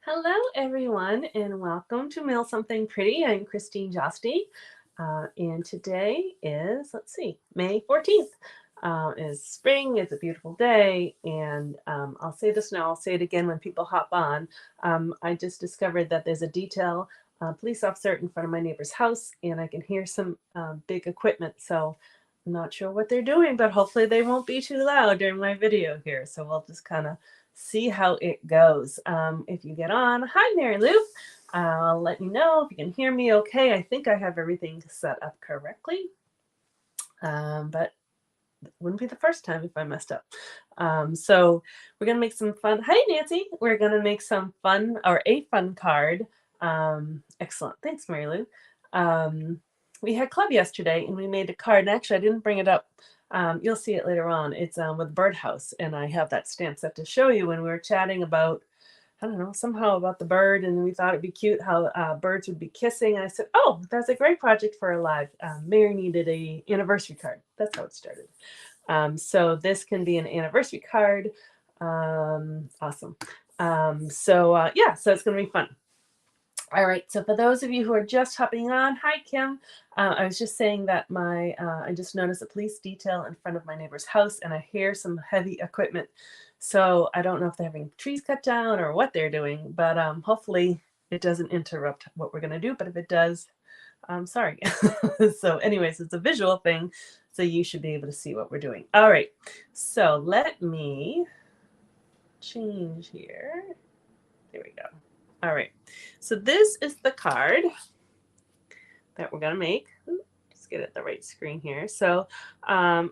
Hello, everyone, and welcome to Mail Something Pretty. I'm Christine Josty, and today is, May 14th. Is spring, it's a beautiful day, and I'll say this now, I'll say it again when people hop on. I just discovered that there's a detail police officer in front of my neighbor's house, and I can hear some big equipment, so I'm not sure what they're doing, but hopefully they won't be too loud during my video here, so we'll just kind of see how it goes. If you get on, hi Mary Lou. I'll let you know if you can hear me okay. I think I have everything set up correctly, but it wouldn't be the first time if I messed up. So we're gonna make some fun. Hi Nancy, we're gonna make some fun or a fun card. Excellent, thanks Mary Lou. We had club yesterday and we made a card. And actually, I didn't bring it up. You'll see it later on. It's with Birdhouse, and I have that stamp set to show you when we were chatting about, I don't know, somehow about the bird, and we thought it'd be cute how birds would be kissing. And I said, oh, that's a great project for a live. Mary needed a anniversary card. That's how it started. So this can be an anniversary card. Awesome. Yeah, so it's going to be fun. All right, so for those of you who are just hopping on, hi Kim. I was just saying that I just noticed a police detail in front of my neighbor's house, and I hear some heavy equipment. So I don't know if they're having trees cut down or what they're doing, but hopefully it doesn't interrupt what we're gonna do. But if it does, I'm sorry. So anyways, it's a visual thing, so you should be able to see what we're doing. All right, so let me change here. There we go. All right, so this is the card that we're gonna make. Just get it the right screen here. So I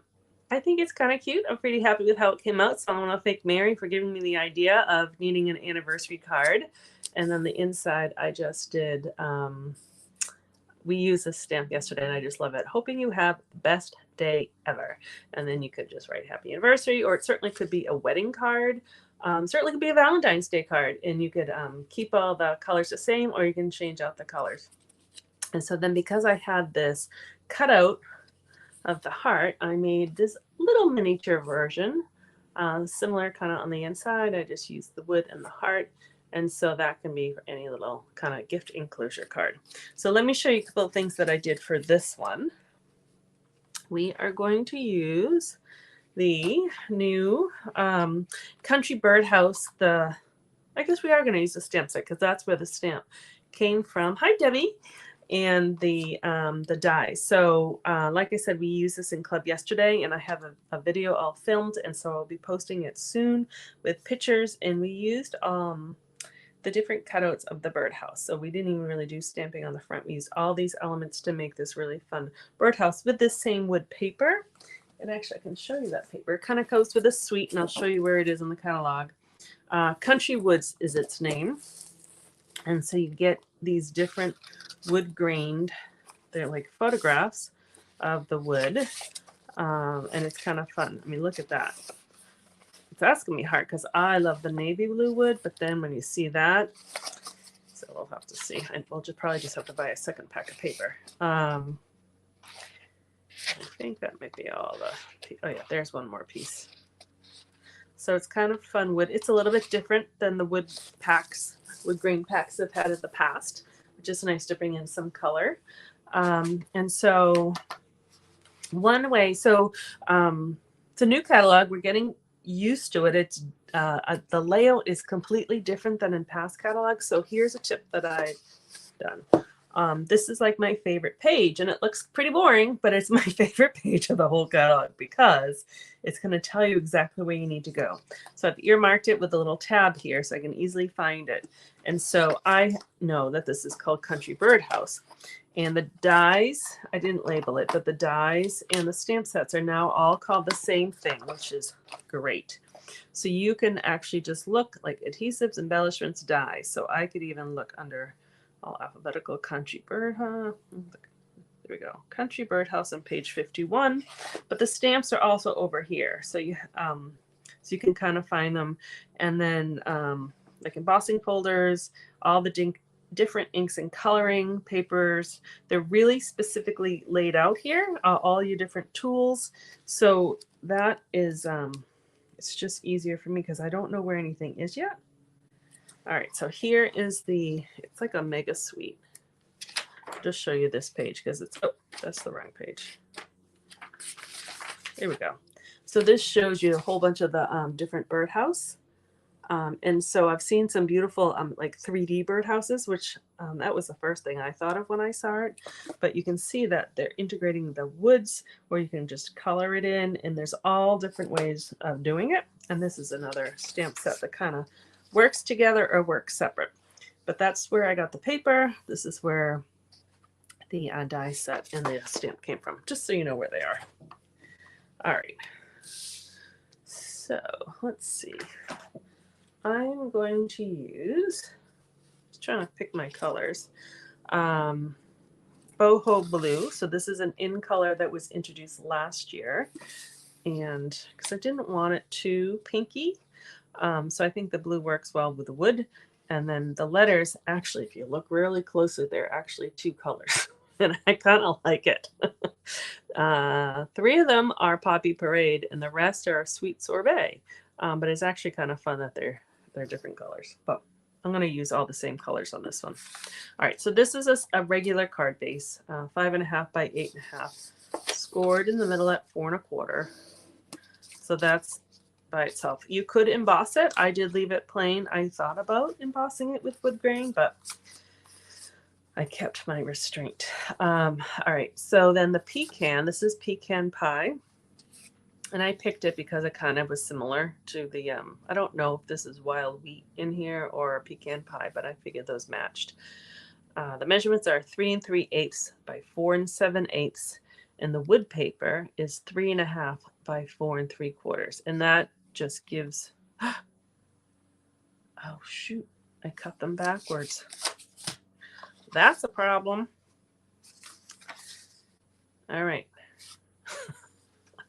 think it's kind of cute. I'm pretty happy with how it came out. So I want to thank Mary for giving me the idea of needing an anniversary card. And then the inside, I just did, we used this stamp yesterday and I just love it. Hoping you have the best day ever. And then you could just write happy anniversary, or it certainly could be a wedding card. Certainly could be a Valentine's Day card, and you could keep all the colors the same, or you can change out the colors. And so then because I had this cutout of the heart, I made this little miniature version, similar kind of on the inside. I just used the wood and the heart. And so that can be for any little kind of gift enclosure card. So let me show you a couple of things that I did for this one. We are going to use the new Country Birdhouse. I guess we are going to use the stamp set because that's where the stamp came from. Hi, Debbie. And the die. So like I said, we used this in club yesterday, and I have a video all filmed, and so I'll be posting it soon with pictures. And we used the different cutouts of the birdhouse. So we didn't even really do stamping on the front. We used all these elements to make this really fun birdhouse with this same wood paper. And actually, I can show you that paper. It kind of goes with a suite, and I'll show you where it is in the catalog. Country Woods is its name. And so you get these different wood grained, they're like photographs of the wood, and it's kind of fun. I mean, look at that. That's gonna be hard because I love the navy blue wood, but then when you see that, so we'll have to see. And we'll probably just have to buy a second pack of paper. I think that might be all the. Oh yeah, there's one more piece. So it's kind of fun wood. It's a little bit different than the wood grain packs I've had in the past, which is nice to bring in some color. And so one way, it's a new catalog. We're getting used to it. It's the layout is completely different than in past catalogs. So here's a tip that I've done. This is like my favorite page, and it looks pretty boring, but it's my favorite page of the whole catalog because it's going to tell you exactly where you need to go. So I've earmarked it with a little tab here so I can easily find it. And so I know that this is called Country Birdhouse. And the dies, I didn't label it, but the dies and the stamp sets are now all called the same thing, which is great. So you can actually just look like adhesives, embellishments, dies. So I could even look under all alphabetical Country Birdhouse. There we go. Country Birdhouse on page 51. But the stamps are also over here. So you can kind of find them. And then like embossing folders, all the different inks and coloring papers. They're really specifically laid out here, all your different tools. So that is, it's just easier for me because I don't know where anything is yet. All right, so here is it's like a mega suite. I'll just show you this page because oh, that's the wrong page. There we go. So this shows you a whole bunch of the different birdhouse. And so I've seen some beautiful like 3D birdhouses, which that was the first thing I thought of when I saw it. But you can see that they're integrating the woods where you can just color it in, and there's all different ways of doing it. And this is another stamp set that kind of works together or works separate. But that's where I got the paper. This is where the die set and the stamp came from, just so you know where they are. All right. So let's see. I'm going to use, just trying to pick my colors, boho blue. So this is an in color that was introduced last year, and because I didn't want it too pinky, so I think the blue works well with the wood. And then the letters, actually, if you look really closely, they're actually 2 colors, and I kind of like it. 3 of them are Poppy Parade, and the rest are Sweet Sorbet. But it's actually kind of fun that they're different colors. But I'm going to use all the same colors on this one. All right, so this is a regular card base, 5.5 by 8.5, scored in the middle at 4 1/4. So that's by itself. You could emboss it. I did leave it plain. I thought about embossing it with wood grain, but I kept my restraint. All right, so then the pecan, this is pecan pie. And I picked it because it kind of was similar to the, I don't know if this is wild wheat in here or pecan pie, but I figured those matched. The measurements are 3 3/8 by 4 7/8. And the wood paper is 3.5 by 4 3/4. And that just gives, oh shoot, I cut them backwards. That's a problem. All right.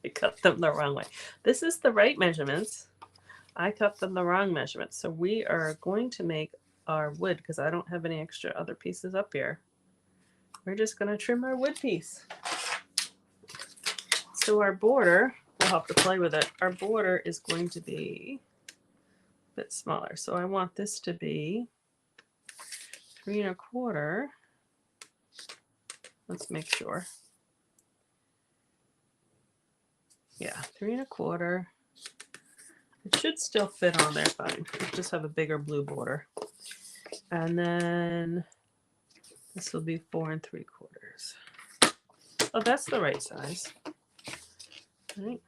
I cut them the wrong way. This is the right measurements. I cut them the wrong measurements. So we are going to make our wood, because I don't have any extra other pieces up here. We're just going to trim our wood piece. So our border, we'll have to play with it. Our border is going to be a bit smaller. So I want this to be 3 1/4. Let's make sure. Yeah, 3 1/4. It should still fit on there fine. We'll just have a bigger blue border. And then this will be 4 3/4. Oh, that's the right size. All right.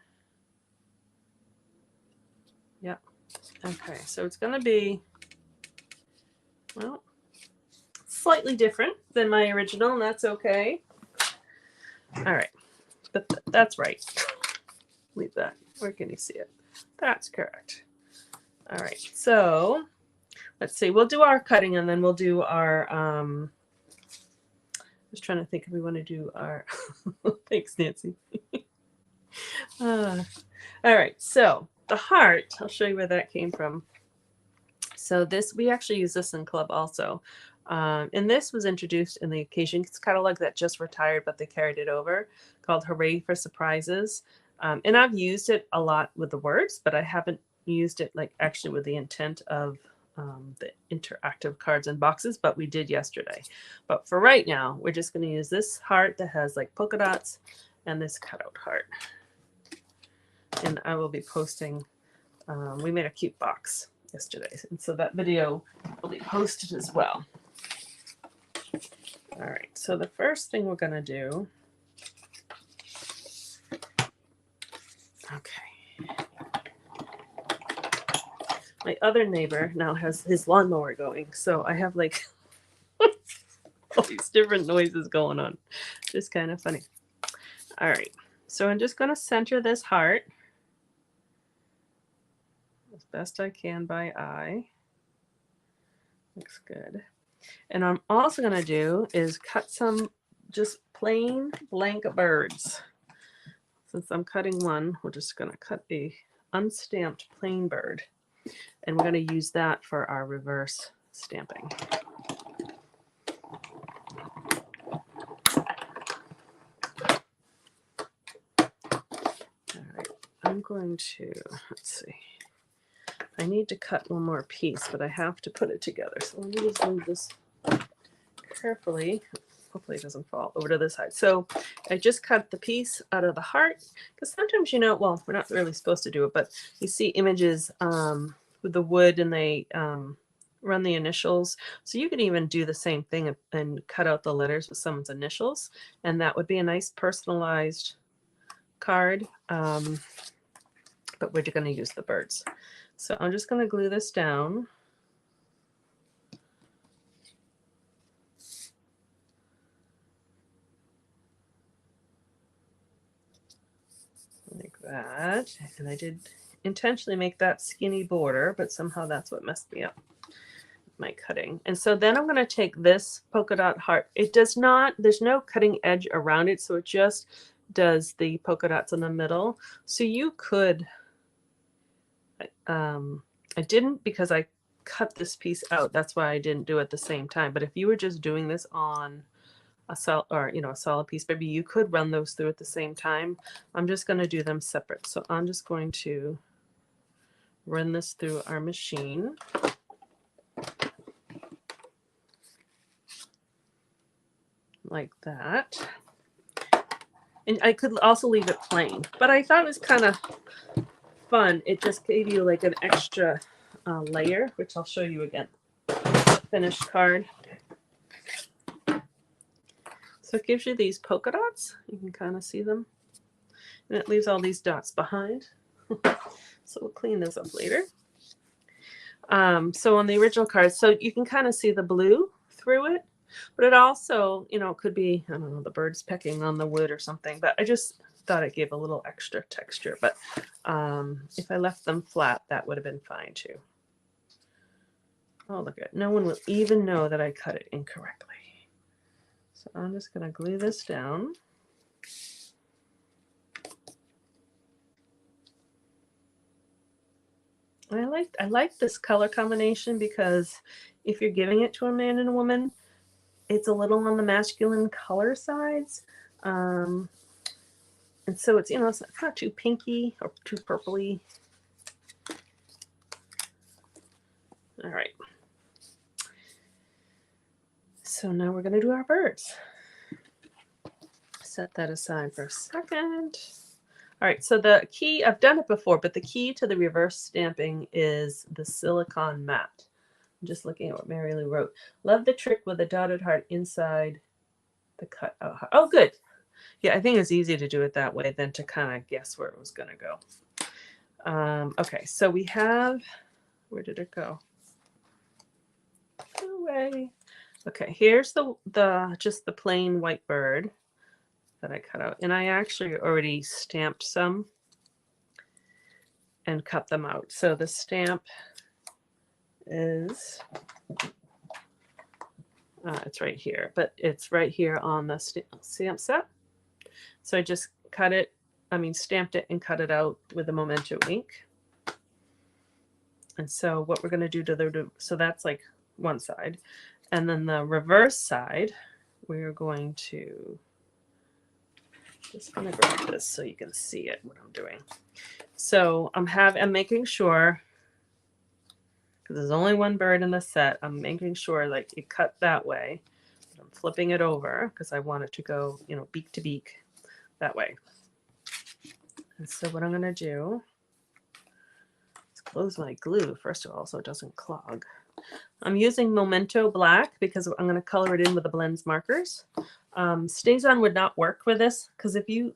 Yep. Okay, so it's going to be, well, slightly different than my original, and that's okay. All right, but that's right. Leave that. Where can you see it? That's correct. All right, so let's see. We'll do our cutting, and then we'll do our, just trying to think if we want to do our, thanks, Nancy. All right, so the heart, I'll show you where that came from. So this, we actually use this in club also. And this was introduced in the occasion. It's kind of like that just retired, but they carried it over, called Hooray for Surprises. And I've used it a lot with the words, but I haven't used it like actually with the intent of the interactive cards and boxes, but we did yesterday. But for right now, we're just going to use this heart that has like polka dots and this cutout heart. And I will be posting, we made a cute box yesterday, and so that video will be posted as well. All right, so the first thing we're going to do, okay, my other neighbor now has his lawnmower going, so I have like all these different noises going on. Just kind of funny. All right, so I'm just going to center this heart as best I can by eye. Looks good. And I'm also going to do is cut some just plain blank birds. Since I'm cutting one, we're just going to cut a unstamped plain bird. And we're going to use that for our reverse stamping. All right, I'm going to, let's see. I need to cut one more piece, but I have to put it together. So let me just move this carefully. Hopefully it doesn't fall over to this side. So I just cut the piece out of the heart, because sometimes, you know, well, we're not really supposed to do it, but you see images with the wood, and they run the initials. So you can even do the same thing and cut out the letters with someone's initials, and that would be a nice personalized card. But we're going to use the birds. So I'm just going to glue this down. Like that. And I did intentionally make that skinny border, but somehow that's what messed me up, my cutting. And so then I'm going to take this polka dot heart. It does not, there's no cutting edge around it, so it just does the polka dots in the middle. So you could, I didn't, because I cut this piece out. That's why I didn't do it at the same time. But if you were just doing this on a solid piece, maybe you could run those through at the same time. I'm just going to do them separate. So I'm just going to run this through our machine. Like that. And I could also leave it plain, but I thought it was kind of fun. It just gave you like an extra layer, which I'll show you again. Finished card. So it gives you these polka dots. You can kind of see them. And it leaves all these dots behind. So we'll clean those up later. So on the original card, so you can kind of see the blue through it, but it also, you know, it could be, I don't know, the birds pecking on the wood or something, but I just thought it gave a little extra texture. But if I left them flat, that would have been fine too. Oh, look at it. No one will even know that I cut it incorrectly. So I'm just going to glue this down. I like this color combination, because if you're giving it to a man and a woman, it's a little on the masculine color sides. And so it's, you know, it's not too pinky or too purpley. All right. So now we're going to do our birds. Set that aside for a second. All right, so the key, I've done it before, but the key to the reverse stamping is the silicone mat. I'm just looking at what Mary Lou wrote. Love the trick with a dotted heart inside the cut out heart. Oh, good. Yeah, I think it's easy to do it that way than to kind of guess where it was going to go. Okay, so we have, where did it go? Away. Okay, here's the just the plain white bird that I cut out. And I actually already stamped some and cut them out. So the stamp is, it's right here, but it's right here on the stamp set. So I just cut it, stamped it and cut it out with the Memento ink. And so what we're going to do to the, so that's like one side. And then the reverse side, we're going to, just going to grab this so you can see it, what I'm doing. So I'm making sure, because there's only one bird in the set, I'm making sure like it cut that way. I'm flipping it over because I want it to go, you know, beak to beak that way. And so what I'm going to do is close my glue first of all so it doesn't clog. I'm using Memento Black because I'm going to color it in with the blends markers. StazOn would not work with this because if you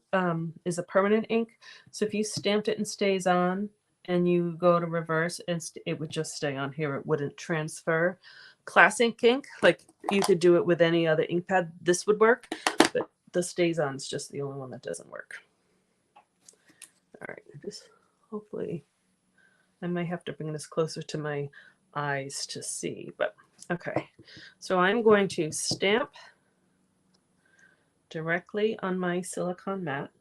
is a permanent ink, so if you stamped it in StazOn and you go to reverse, it would just stay on here. It wouldn't transfer. Classic ink, like you could do it with any other ink pad, this would work, but the StazOn's just the only one that doesn't work. All right, just hopefully I might have to bring this closer to my eyes to see, but okay. So I'm going to stamp directly on my silicone mat,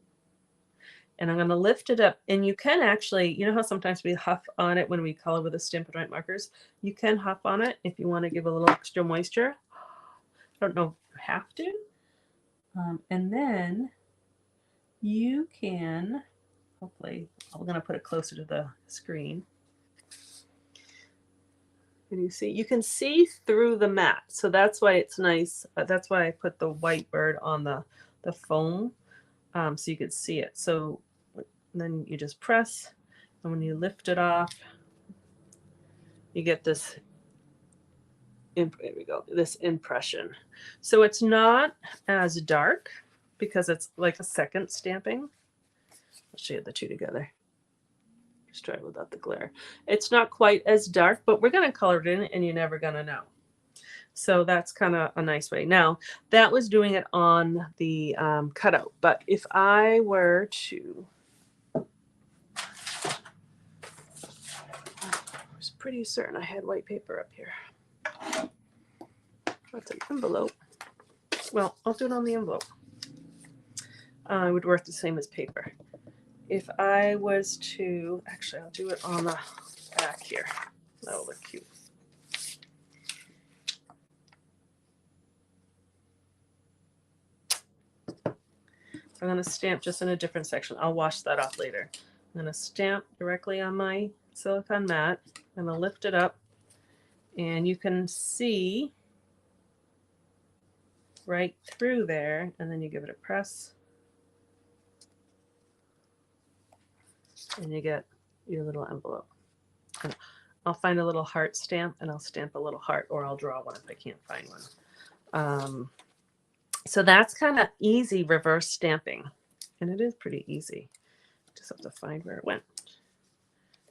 and I'm going to lift it up. And you can actually, you know how sometimes we huff on it when we color with the Stampin' Right markers? You can huff on it if you want to give a little extra moisture. I don't know if you have to. And then you can, hopefully, I'm going to put it closer to the screen. And you see, you can see through the mat. So that's why it's nice. That's why I put the white bird on the foam, so you could see it. So then you just press, and when you lift it off, you get this, there we go, this impression. So it's not as dark because it's like a second stamping. I'll show you the two together. Just try it without the glare. It's not quite as dark, but we're going to color it in and you're never going to know. So that's kind of a nice way. Now, that was doing it on the cutout. But if I were to, I was pretty certain I had white paper up here. That's an envelope. Well, I'll do it on the envelope. It would work the same as paper. If I was to, actually, I'll do it on the back here. That'll look cute. I'm going to stamp just in a different section. I'll wash that off later. I'm going to stamp directly on my silicone mat. I'm going to lift it up, and you can see right through there, and then you give it a press, and you get your little envelope. And I'll find a little heart stamp, and I'll stamp a little heart, or I'll draw one if I can't find one. So that's kind of easy reverse stamping, and it is pretty easy. Just have to find where it went.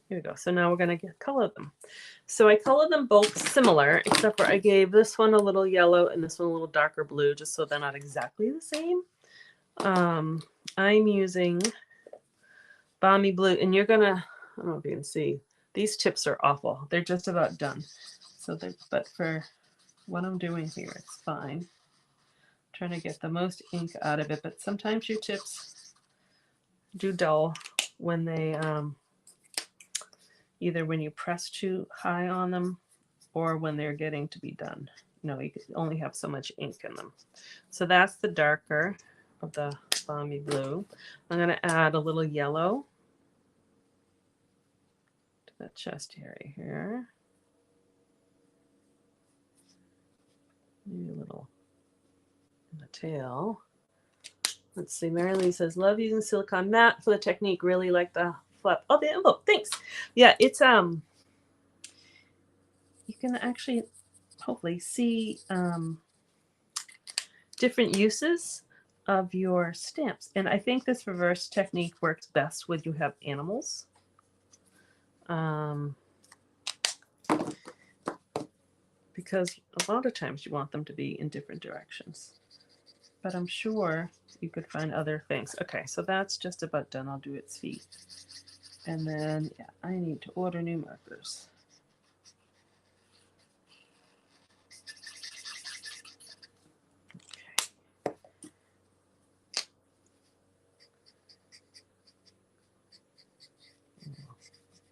Here we go. So now we're going to color them. So I colored them both similar, except for I gave this one a little yellow and this one a little darker blue, just so they're not exactly the same. I'm using Balmy Blue, and you're going to, I don't know if you can see, these tips are awful. They're just about done. So but for what I'm doing here, it's fine. I'm trying to get the most ink out of it, but sometimes your tips do dull when they, either when you press too high on them or when they're getting to be done. No, you only have so much ink in them. So that's the darker of the Balmy Blue. I'm going to add a little yellow to the chest area here. Maybe a little in the tail. Let's see, Mary Lee says, love using silicone mat for the technique. Really like the flap. Oh, the envelope. Thanks. Yeah, it's you can actually hopefully see different uses of your stamps. And I think this reverse technique works best when you have animals. Because a lot of times you want them to be in different directions. But I'm sure you could find other things. Okay, so that's just about done. I'll do its feet. And then, yeah, I need to order new markers.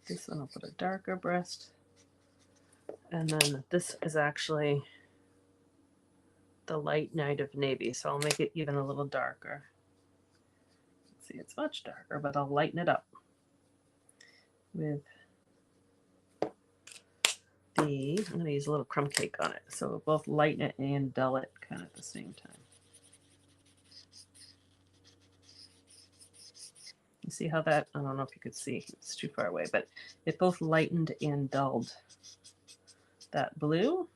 This one I'll put a darker breast. And then this is actually the light Night of Navy, so I'll make it even a little darker. See, it's much darker, but I'll lighten it up with the, I'm going to use a little crumb cake on it, so we'll both lighten it and dull it kind of at the same time. You see how that, I don't know if you could see, it's too far away, but it both lightened and dulled that blue.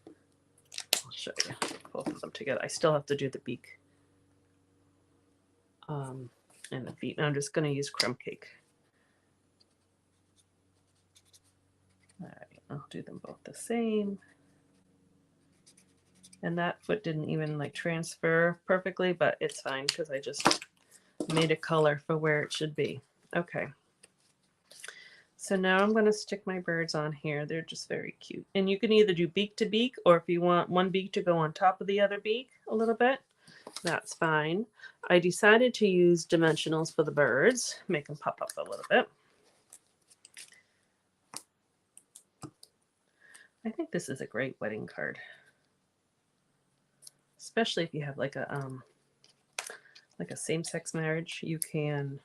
I'll show you both of them together. I still have to do the beak and the feet. And I'm just going to use crumb cake. All right, I'll do them both the same. And that foot didn't even like transfer perfectly, but it's fine because I just made a color for where it should be. Okay. So now I'm going to stick my birds on here. They're just very cute. And you can either do beak to beak, or if you want one beak to go on top of the other beak a little bit, that's fine. I decided to use dimensionals for the birds, make them pop up a little bit. I think this is a great wedding card, especially if you have like a same-sex marriage. You can,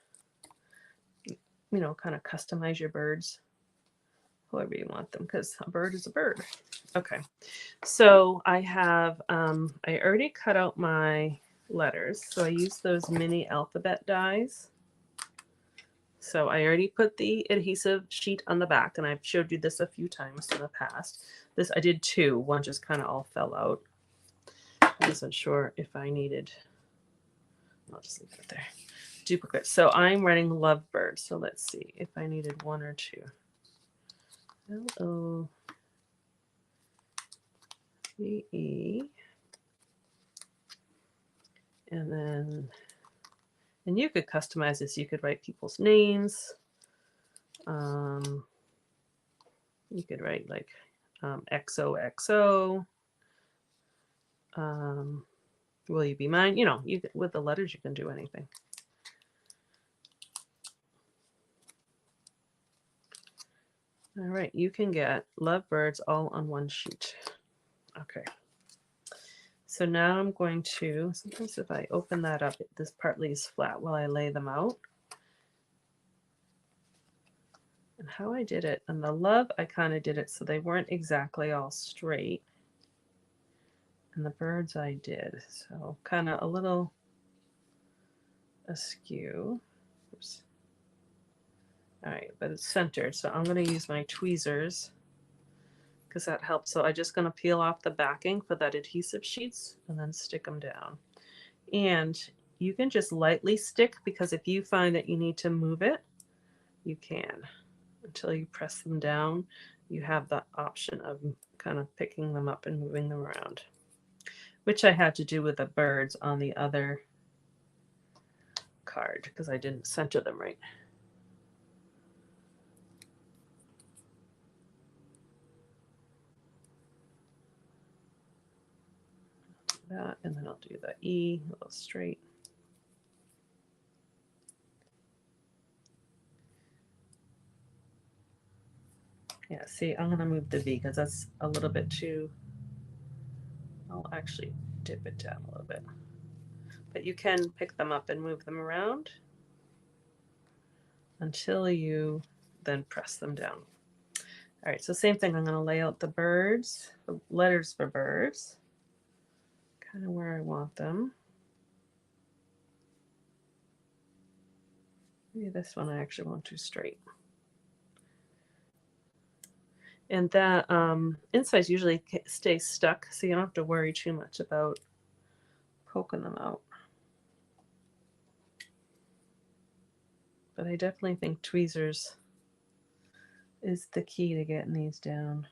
you know, kind of customize your birds however you want them, because a bird is a bird. Okay, so I have, I already cut out my letters, so I use those mini alphabet dies. So I already put the adhesive sheet on the back, and I've showed you this a few times in the past. This I did 2. One just kind of all fell out. I wasn't sure if I needed, I'll just leave it there. Duplicate. So I'm writing lovebird. So let's see if I needed 1 or 2. L-O-V-E. And then, and you could customize this. You could write people's names. You could write like XOXO. Will you be mine? You know, you with the letters you can do anything. All right, you can get lovebirds all on one sheet. Okay. So now I'm going to, sometimes if I open that up, this part lays flat while I lay them out. And how I did it, and the love, I kind of did it so they weren't exactly all straight. And the birds I did, so kind of a little askew. Oops. All right, but it's centered, so I'm going to use my tweezers because that helps. So I'm just going to peel off the backing for that adhesive sheets and then stick them down. And you can just lightly stick, because if you find that you need to move it, you can. Until you press them down, you have the option of kind of picking them up and moving them around, which I had to do with the birds on the other card because I didn't center them right. That, and then I'll do the E a little straight. Yeah, see, I'm going to move the V because that's a little bit too, I'll actually dip it down a little bit. But you can pick them up and move them around until you then press them down. All right, so same thing, I'm going to lay out the birds, the letters for birds, kind of where I want them. Maybe this one I actually want too straight. And that insides usually stay stuck, so you don't have to worry too much about poking them out. But I definitely think tweezers is the key to getting these down.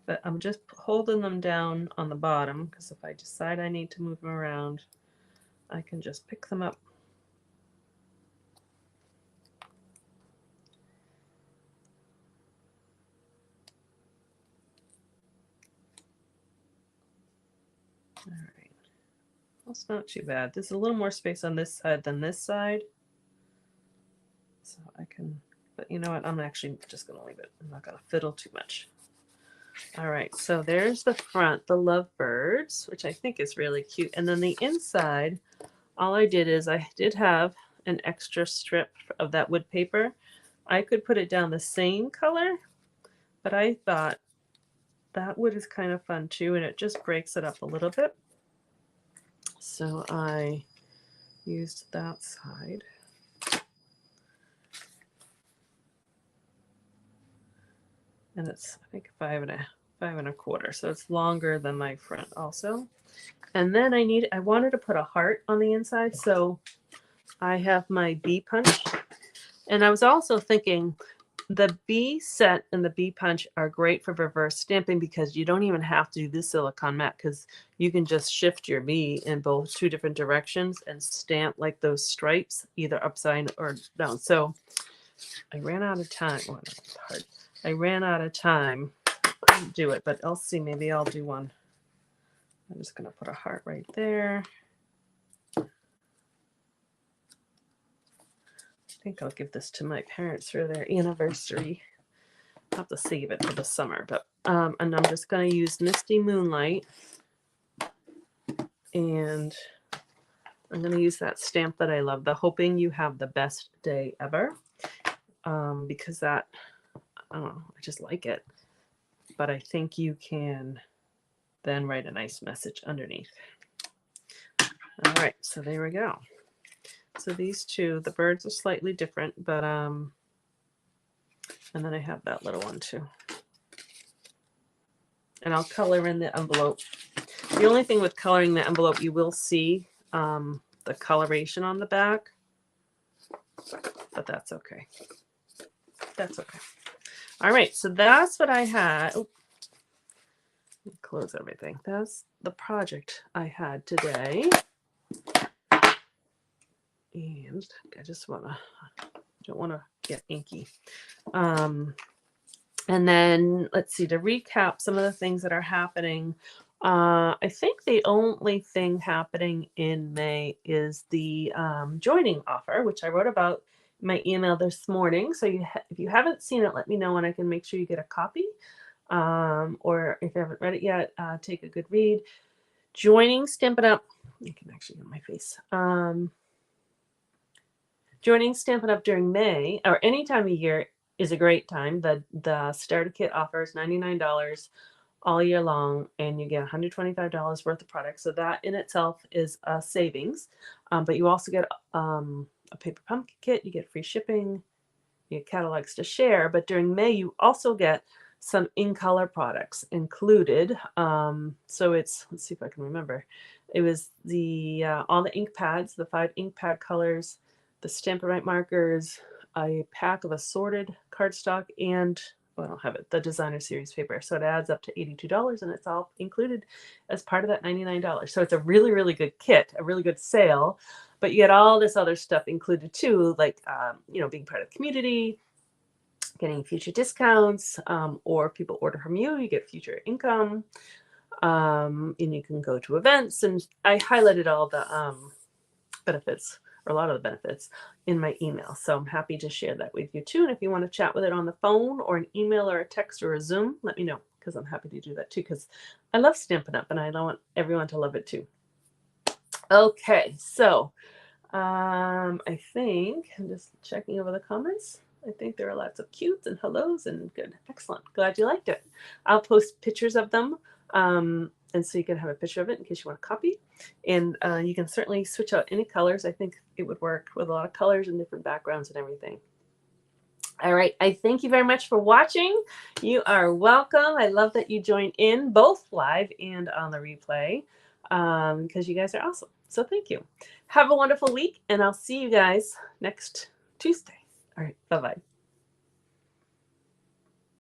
But I'm just holding them down on the bottom, because if I decide I need to move them around, I can just pick them up. All right. That's not too bad. There's a little more space on this side than this side. So I can, but you know what? I'm actually just going to leave it. I'm not going to fiddle too much. All right, so there's the front, the lovebirds, which I think is really cute. And then the inside, all I did is I did have an extra strip of that wood paper. I could put it down the same color, but I thought that wood is kind of fun too, and it just breaks it up a little bit. So I used that side. And it's, I think, 5 1/4, so it's longer than my front also. And then I wanted to put a heart on the inside, so I have my B punch. And I was also thinking the B set and the B punch are great for reverse stamping, because you don't even have to do this silicone mat, because you can just shift your B in both 2 different directions and stamp like those stripes, either upside or down. So I ran out of time. Oh, it's hard. I ran out of time to do it, but I'll see. Maybe I'll do one. I'm just going to put a heart right there. I think I'll give this to my parents for their anniversary. I'll have to save it for the summer, but and I'm just going to use Misty Moonlight And I'm going to use that stamp that I love, the hoping you have the best day ever, because that, I don't know, I just like it. But I think you can then write a nice message underneath. All right, so there we go. So these two, the birds are slightly different, but and then I have that little one too. And I'll color in the envelope. The only thing with coloring the envelope, you will see the coloration on the back, but that's okay. That's okay. All right, so that's what I had. Oh, close everything. That's the project I had today. And I just don't want to get inky. And then let's see, to recap some of the things that are happening. I think the only thing happening in May is the joining offer, which I wrote about in my email this morning. So if you haven't seen it, let me know and I can make sure you get a copy. Or if you haven't read it yet, take a good read. Joining Stampin' Up! You can actually get my face. Joining Stampin' Up! During May or any time of year is a great time. The starter kit offers $99 all year long, and you get $125 worth of products. So that in itself is a savings. But you also get a paper pumpkin kit. You get free shipping. You get catalogs to share. But during May, you also get some in-color products included. So it's, let's see if I can remember. It was the all the ink pads, the 5 ink pad colors, the Stampin' Right markers, a pack of assorted cardstock, and well, I don't have it, the designer series paper. So it adds up to $82, and it's all included as part of that $99. So it's a really, really good kit, a really good sale. But you get all this other stuff included too, like being part of the community, getting future discounts, or if people order from you, you get future income, and you can go to events. And I highlighted all the benefits, or a lot of the benefits, in my email. So I'm happy to share that with you too. And if you want to chat with it on the phone or an email or a text or a Zoom, let me know, because I'm happy to do that too, because I love Stampin' Up! And I want everyone to love it too. Okay, so I think I'm just checking over the comments. I think there are lots of cutes and hellos and good. Excellent. Glad you liked it. I'll post pictures of them. And so you can have a picture of it in case you want a copy. And you can certainly switch out any colors. I think it would work with a lot of colors and different backgrounds and everything. All right. I thank you very much for watching. You are welcome. I love that you joined in both live and on the replay because you guys are awesome. So thank you. Have a wonderful week, and I'll see you guys next Tuesday. All right. Bye-bye.